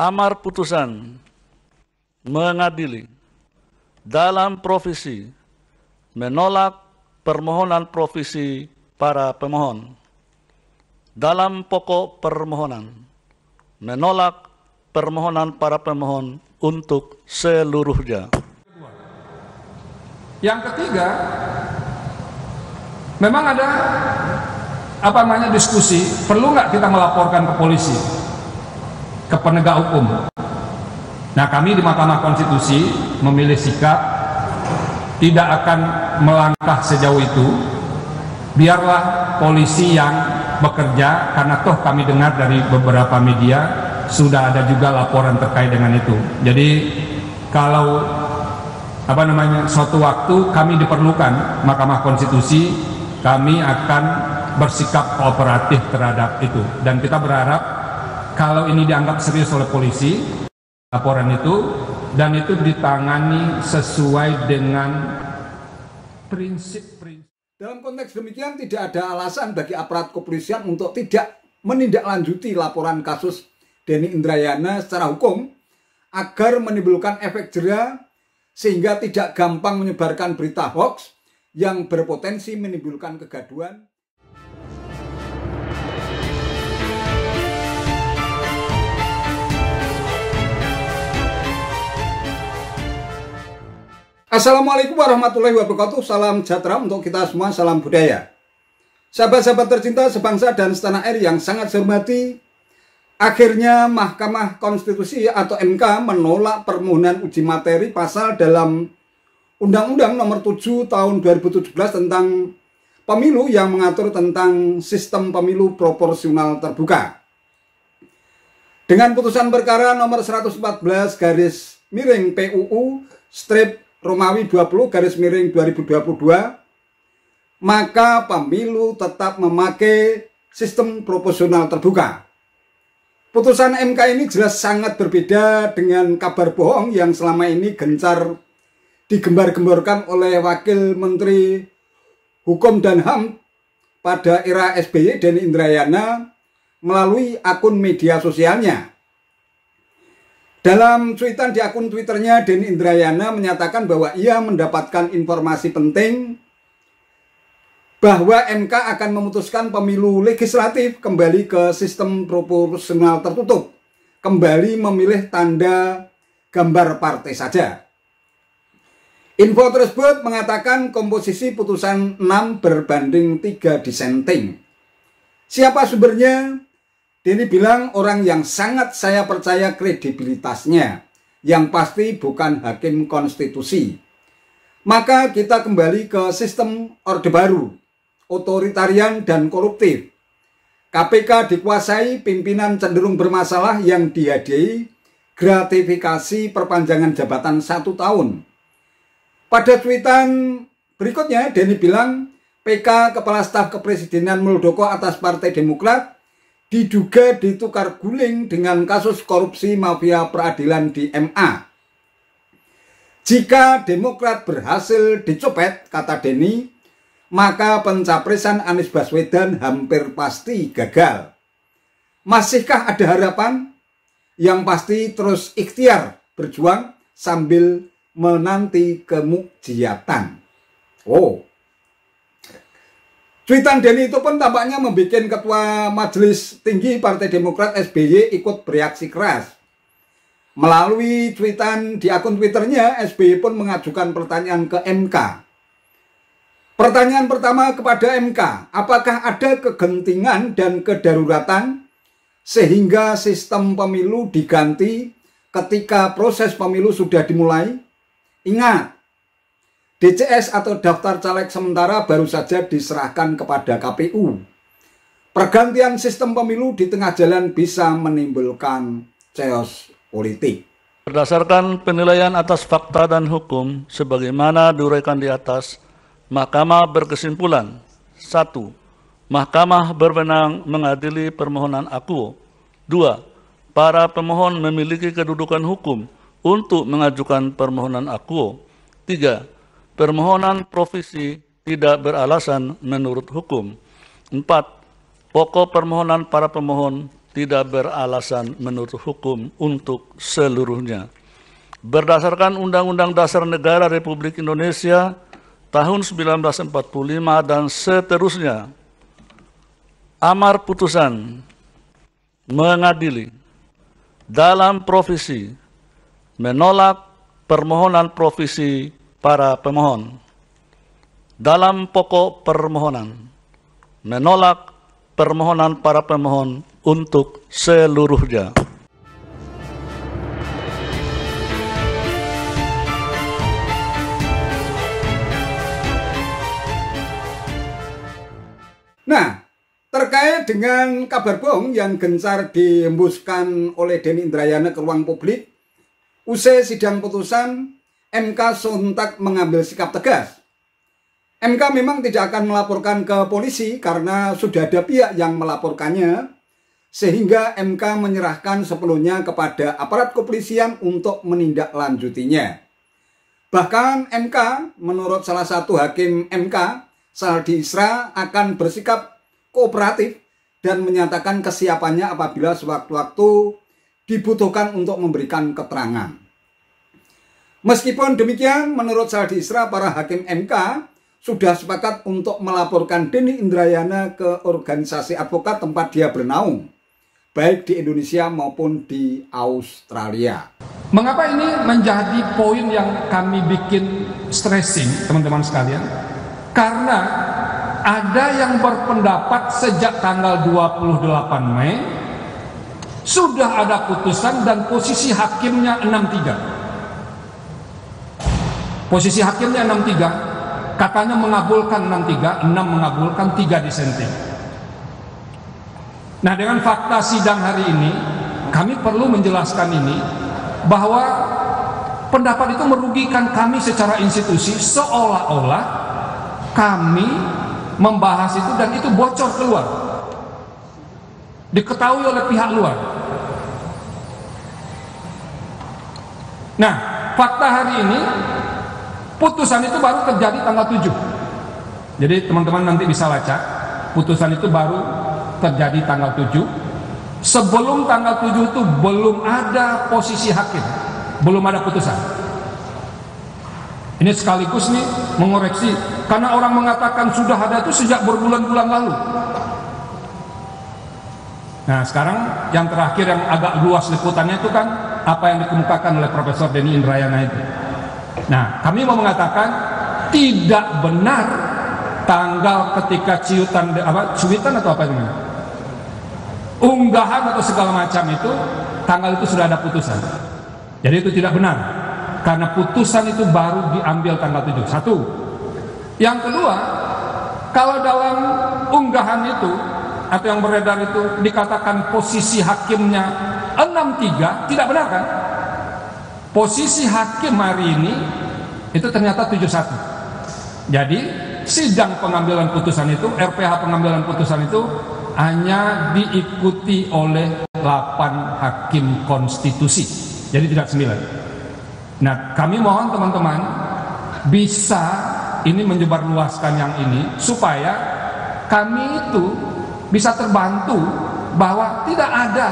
amar putusan mengadili dalam provisi menolak permohonan provisi para pemohon. Dalam pokok permohonan menolak permohonan para pemohon untuk seluruhnya. Yang ketiga, memang ada diskusi, perlu nggak kita melaporkan ke polisi, ke penegak hukum. Nah, kami di Mahkamah Konstitusi memilih sikap tidak akan melangkah sejauh itu. Biarlah polisi yang bekerja, karena toh kami dengar dari beberapa media sudah ada juga laporan terkait dengan itu. Jadi kalau suatu waktu kami diperlukan Mahkamah Konstitusi, kami akan bersikap kooperatif terhadap itu, dan kita berharap kalau ini dianggap serius oleh polisi laporan itu, dan itu ditangani sesuai dengan prinsip-prinsip. Dalam konteks demikian, tidak ada alasan bagi aparat kepolisian untuk tidak menindaklanjuti laporan kasus Denny Indrayana secara hukum agar menimbulkan efek jera sehingga tidak gampang menyebarkan berita hoax yang berpotensi menimbulkan kegaduhan. Assalamualaikum warahmatullahi wabarakatuh. Salam sejahtera untuk kita semua, salam budaya. Sahabat-sahabat tercinta sebangsa dan setanah air yang sangat saya hormati, akhirnya Mahkamah Konstitusi atau MK menolak permohonan uji materi pasal dalam Undang-Undang Nomor 7 Tahun 2017 tentang pemilu yang mengatur tentang sistem pemilu proporsional terbuka. Dengan putusan perkara nomor 114 garis miring PUU strip Romawi 20 garis miring 2022, maka pemilu tetap memakai sistem proporsional terbuka. Putusan MK ini jelas sangat berbeda dengan kabar bohong yang selama ini gencar digembar-gemborkan oleh Wakil Menteri Hukum dan HAM pada era SBY, Denny Indrayana, melalui akun media sosialnya. Dalam cuitan di akun Twitternya, Denny Indrayana menyatakan bahwa ia mendapatkan informasi penting bahwa MK akan memutuskan pemilu legislatif kembali ke sistem proporsional tertutup, kembali memilih tanda gambar partai saja. Info tersebut mengatakan komposisi putusan 6 berbanding 3 dissenting. Siapa sumbernya? Denny bilang orang yang sangat saya percaya kredibilitasnya, yang pasti bukan hakim konstitusi. Maka kita kembali ke sistem Orde Baru, otoritarian dan koruptif. KPK dikuasai pimpinan cenderung bermasalah yang dihadiahi gratifikasi perpanjangan jabatan 1 tahun. Pada tweetan berikutnya, Denny bilang PK Kepala Staf Kepresidenan Muldoko atas Partai Demokrat diduga ditukar guling dengan kasus korupsi mafia peradilan di MA. Jika Demokrat berhasil dicopet, kata Denny, maka pencapresan Anies Baswedan hampir pasti gagal. Masihkah ada harapan? Yang pasti terus ikhtiar berjuang sambil menanti kemukjizatan. Cuitan Denny itu pun tampaknya membuat Ketua Majelis Tinggi Partai Demokrat SBY ikut bereaksi keras. Melalui cuitan di akun Twitternya, SBY pun mengajukan pertanyaan ke MK. Pertanyaan pertama kepada MK, apakah ada kegentingan dan kedaruratan sehingga sistem pemilu diganti ketika proses pemilu sudah dimulai? Ingat, DCS atau daftar caleg sementara baru saja diserahkan kepada KPU. Pergantian sistem pemilu di tengah jalan bisa menimbulkan chaos politik. Berdasarkan penilaian atas fakta dan hukum sebagaimana diuraikan di atas, Mahkamah berkesimpulan: 1. Mahkamah berwenang mengadili permohonan akuo. 2. Para pemohon memiliki kedudukan hukum untuk mengajukan permohonan akuo. 3. Permohonan provisi tidak beralasan menurut hukum. 4. Pokok permohonan para pemohon tidak beralasan menurut hukum untuk seluruhnya. Berdasarkan Undang-Undang Dasar Negara Republik Indonesia tahun 1945 dan seterusnya, amar putusan mengadili dalam provisi menolak permohonan provisi para pemohon. Dalam pokok permohonan menolak permohonan para pemohon untuk seluruhnya. Nah, terkait dengan kabar bohong yang gencar dihembuskan oleh Denny Indrayana ke ruang publik, usai sidang putusan, MK sontak mengambil sikap tegas. MK memang tidak akan melaporkan ke polisi karena sudah ada pihak yang melaporkannya, sehingga MK menyerahkan sepenuhnya kepada aparat kepolisian untuk menindaklanjutinya. Bahkan MK, menurut salah satu hakim MK, Saldi Isra, akan bersikap kooperatif dan menyatakan kesiapannya apabila sewaktu-waktu dibutuhkan untuk memberikan keterangan. Meskipun demikian, menurut Saldi Isra, para hakim MK sudah sepakat untuk melaporkan Denny Indrayana ke organisasi advokat tempat dia bernaung, baik di Indonesia maupun di Australia. Mengapa ini menjadi poin yang kami bikin stressing, teman-teman sekalian? Karena ada yang berpendapat sejak tanggal 28 Mei sudah ada putusan dan posisi hakimnya 63. Posisi hakimnya 63, katanya mengabulkan 63, 6 mengabulkan, 3 disenting. Nah, dengan fakta sidang hari ini, kami perlu menjelaskan ini, bahwa pendapat itu merugikan kami secara institusi, seolah-olah kami membahas itu dan itu bocor keluar, diketahui oleh pihak luar. Nah, fakta hari ini, putusan itu baru terjadi tanggal 7. Jadi teman-teman nanti bisa baca, putusan itu baru terjadi tanggal 7. Sebelum tanggal 7 itu belum ada posisi hakim, belum ada putusan. Ini sekaligus nih mengoreksi, karena orang mengatakan sudah ada itu sejak berbulan-bulan lalu. Nah, sekarang yang terakhir yang agak luas liputannya itu kan apa yang dikemukakan oleh Profesor Denny Indrayana itu. Nah, kami mau mengatakan tidak benar tanggal ketika cuitan atau apa namanya, unggahan atau segala macam itu, tanggal itu sudah ada putusan. Jadi itu tidak benar, karena putusan itu baru diambil tanggal 7. Satu. Yang kedua, kalau dalam unggahan itu atau yang beredar itu dikatakan posisi hakimnya 63, tidak benar kan? Posisi hakim hari ini itu ternyata 71. Jadi sidang pengambilan putusan itu, RPH pengambilan putusan itu hanya diikuti oleh 8 hakim konstitusi, jadi tidak 9. Nah, kami mohon teman-teman bisa ini menyebarluaskan yang ini supaya kami itu bisa terbantu bahwa tidak ada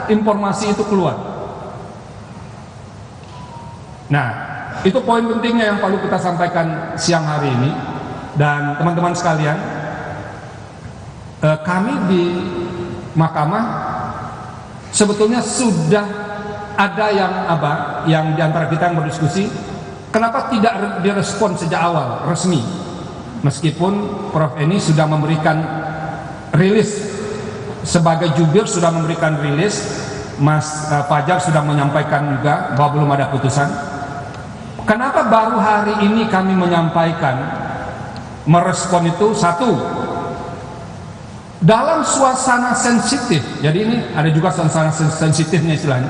informasi itu keluar. Nah, itu poin pentingnya yang perlu kita sampaikan siang hari ini. Dan teman-teman sekalian, kami di mahkamah sebetulnya sudah ada yang diantara kita yang berdiskusi, kenapa tidak direspon sejak awal resmi, meskipun Prof. Eni sudah memberikan rilis sebagai jubir, sudah memberikan rilis, Mas Fajar sudah menyampaikan juga bahwa belum ada putusan. Kenapa baru hari ini kami menyampaikan merespon itu? Satu, dalam suasana sensitif. Jadi ini ada juga suasana sensitifnya istilahnya.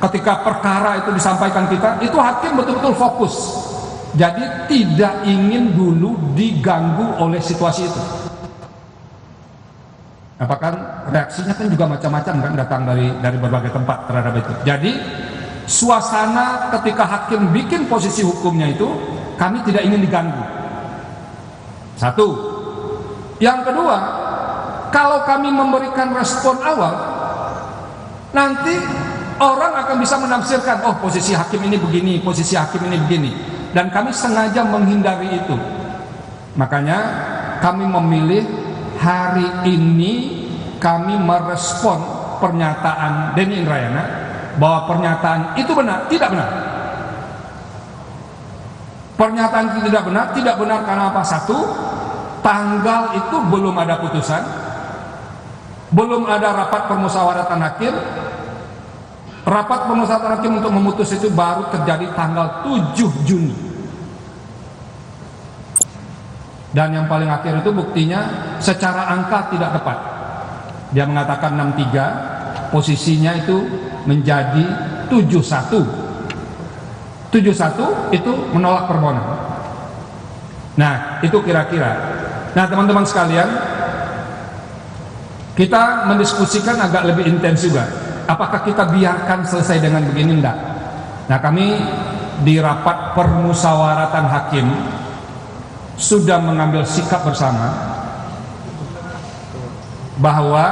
Ketika perkara itu disampaikan kita, itu hakim betul-betul fokus. Jadi tidak ingin dulu diganggu oleh situasi itu. Apakah reaksinya kan juga macam-macam kan, datang dari berbagai tempat terhadap itu. Jadi suasana ketika hakim bikin posisi hukumnya itu, kami tidak ingin diganggu. Satu. Yang kedua, kalau kami memberikan respon awal, nanti orang akan bisa menafsirkan, oh posisi hakim ini begini, posisi hakim ini begini. Dan kami sengaja menghindari itu. Makanya kami memilih hari ini kami merespon pernyataan Denny Indrayana bahwa pernyataan itu benar, tidak benar. Pernyataan itu tidak benar karena apa? Satu, tanggal itu belum ada putusan, belum ada rapat permusyawaratan hakim. Rapat permusyawaratan hakim untuk memutus itu baru terjadi tanggal 7 Juni. Dan yang paling akhir itu buktinya secara angka tidak tepat. Dia mengatakan 63, posisinya itu menjadi 71. 71 itu menolak permohonan. Nah, itu kira-kira. Nah, teman-teman sekalian, kita mendiskusikan agak lebih intens juga. Apakah kita biarkan selesai dengan begini? Enggak. Nah, kami di rapat permusyawaratan hakim sudah mengambil sikap bersama bahwa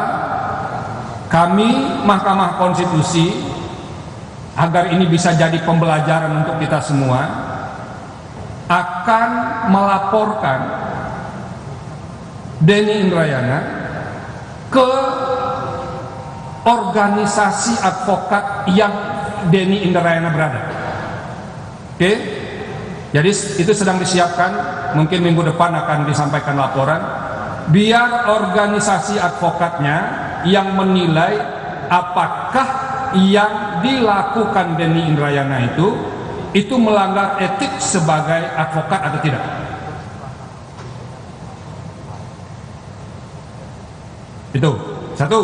kami Mahkamah Konstitusi, agar ini bisa jadi pembelajaran untuk kita semua, akan melaporkan Denny Indrayana ke organisasi advokat yang Denny Indrayana berada. Oke? Jadi itu sedang disiapkan, mungkin minggu depan akan disampaikan laporan, biar organisasi advokatnya yang menilai apakah yang dilakukan Denny Indrayana itu melanggar etik sebagai advokat atau tidak. Itu satu.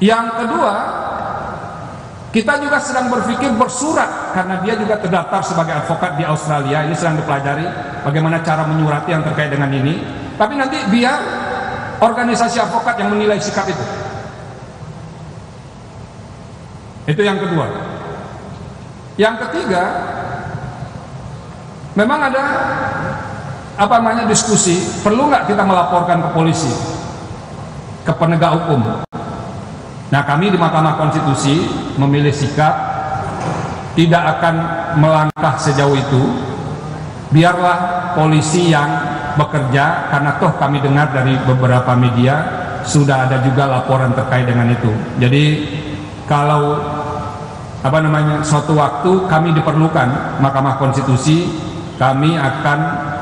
Yang kedua, kita juga sedang berpikir bersurat, karena dia juga terdaftar sebagai advokat di Australia. Ini sedang dipelajari bagaimana cara menyurati yang terkait dengan ini. Tapi nanti biar organisasi advokat yang menilai sikap itu. Itu yang kedua. Yang ketiga, memang ada diskusi, perlu nggak kita melaporkan ke polisi, ke penegak hukum. Nah, kami di Mahkamah Konstitusi memilih sikap tidak akan melangkah sejauh itu. Biarlah polisi yang bekerja, karena toh kami dengar dari beberapa media sudah ada juga laporan terkait dengan itu. Jadi kalau suatu waktu kami diperlukan Mahkamah Konstitusi, kami akan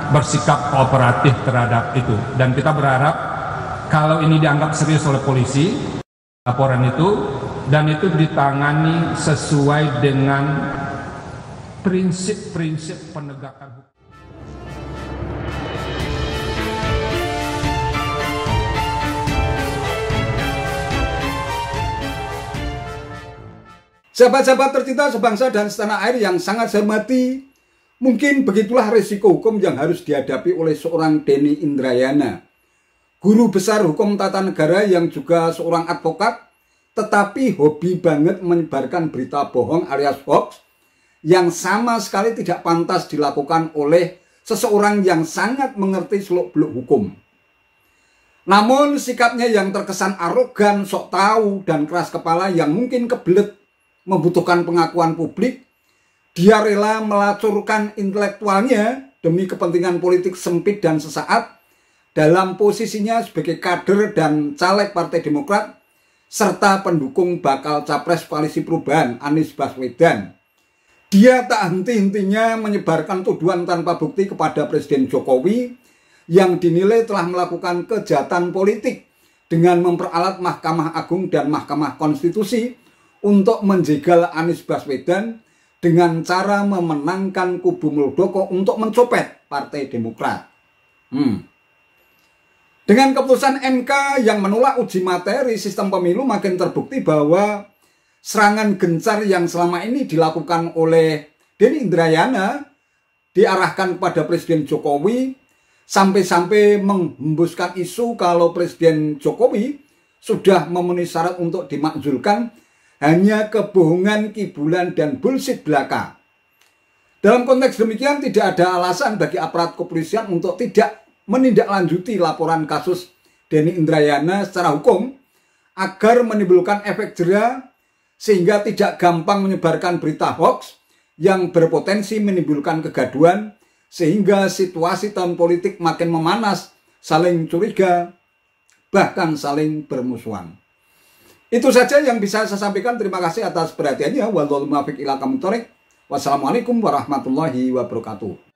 bersikap kooperatif terhadap itu. Dan kita berharap kalau ini dianggap serius oleh polisi, laporan itu, dan itu ditangani sesuai dengan prinsip-prinsip penegakan hukum. Sahabat-sahabat tercinta sebangsa dan setanah air yang sangat saya hormati, mungkin begitulah risiko hukum yang harus dihadapi oleh seorang Denny Indrayana, guru besar hukum tata negara yang juga seorang advokat, tetapi hobi banget menyebarkan berita bohong alias hoax yang sama sekali tidak pantas dilakukan oleh seseorang yang sangat mengerti seluk-beluk hukum. Namun sikapnya yang terkesan arogan, sok tahu, dan keras kepala yang mungkin kebelet membutuhkan pengakuan publik, dia rela melacurkan intelektualnya demi kepentingan politik sempit dan sesaat dalam posisinya sebagai kader dan caleg Partai Demokrat serta pendukung bakal capres Koalisi Perubahan Anies Baswedan. Dia tak henti-hentinya menyebarkan tuduhan tanpa bukti kepada Presiden Jokowi yang dinilai telah melakukan kejahatan politik dengan memperalat Mahkamah Agung dan Mahkamah Konstitusi untuk menjegal Anies Baswedan dengan cara memenangkan kubu Muldoko untuk mencopet Partai Demokrat. Dengan keputusan MK yang menolak uji materi sistem pemilu, makin terbukti bahwa serangan gencar yang selama ini dilakukan oleh Denny Indrayana diarahkan kepada Presiden Jokowi, sampai-sampai menghembuskan isu kalau Presiden Jokowi sudah memenuhi syarat untuk dimakzulkan hanya kebohongan, kibulan, dan bullshit belaka. Dalam konteks demikian, tidak ada alasan bagi aparat kepolisian untuk tidak menindaklanjuti laporan kasus Denny Indrayana secara hukum agar menimbulkan efek jera sehingga tidak gampang menyebarkan berita hoax yang berpotensi menimbulkan kegaduhan sehingga situasi tahun politik makin memanas, saling curiga, bahkan saling bermusuhan. Itu saja yang bisa saya sampaikan. Terima kasih atas perhatiannya. Wassalamualaikum warahmatullahi wabarakatuh.